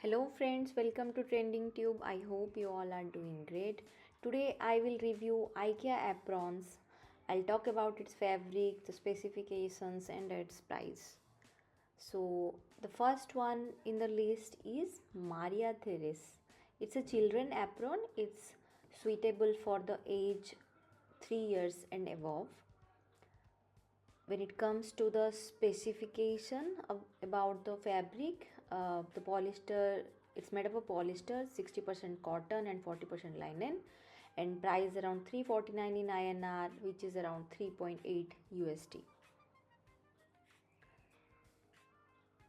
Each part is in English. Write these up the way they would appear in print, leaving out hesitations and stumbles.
Hello friends, welcome to Trending Tube. I hope you all are doing great. Today I will review IKEA aprons. I'll talk about its fabric, the specifications and its price. So the first one in the list is Maria Therese. It's a children apron. It's suitable for the age 3 years and above. When it comes to the specification about the fabric, the polyester, it's made up of polyester, 60% cotton and 40% linen, and price around 349 in INR, which is around 3.8 USD.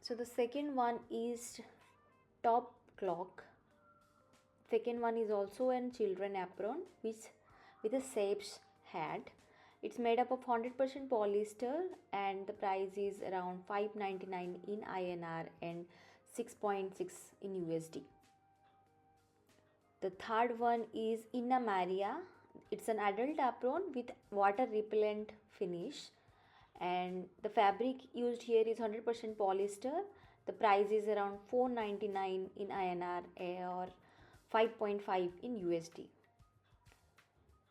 So the second one is Top Clock. Second one is also a children apron which with a shapes hat. It's made up of 100% polyester and the price is around 599 in INR and 6.6 in USD. The third one is Inna Maria. It's an adult apron with water repellent finish and the fabric used here is 100% polyester. The price is around 499 in INR or 5.5 in USD.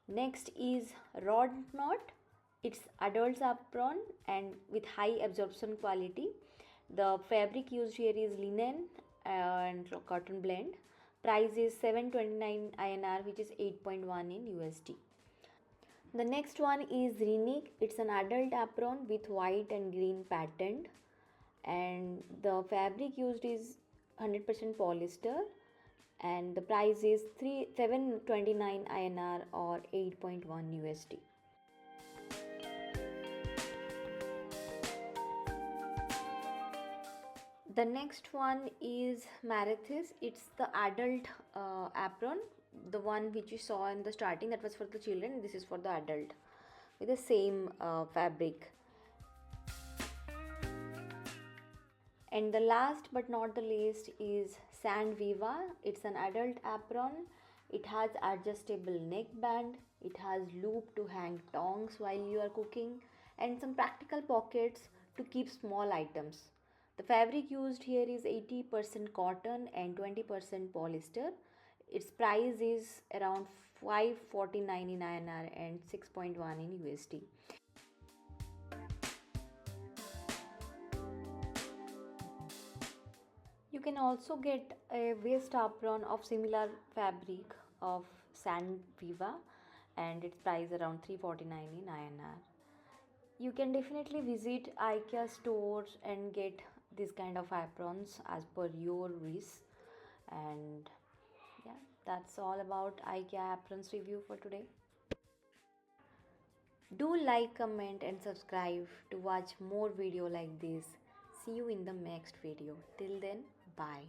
Next is Rod Knot. It's adult apron and with high absorption quality. The fabric used here is linen and cotton blend. Price is 729 INR, which is 8.1 in USD. The next one is RINNIG. It's an adult apron with white and green pattern and the fabric used is 100% polyester and the price is 729 INR or 8.1 USD. The next one is Marathis. It's the adult apron, the one which you saw in the starting, that was for the children. This is for the adult with the same fabric. And the last but not the least is SANDVIVA. It's an adult apron. It has adjustable neckband. It has loop to hang tongs while you are cooking and some practical pockets to keep small items. The fabric used here is 80% cotton and 20% polyester. Its price is around 549 in INR and 6.1 in USD. You can also get a waist apron of similar fabric of SANDVIVA and its price around 349 in INR. You can definitely visit IKEA stores and get this kind of aprons as per your wish. And yeah, that's all about IKEA aprons review for today. Do like, comment and subscribe to watch more video like this. See you in the next video. Till then, bye.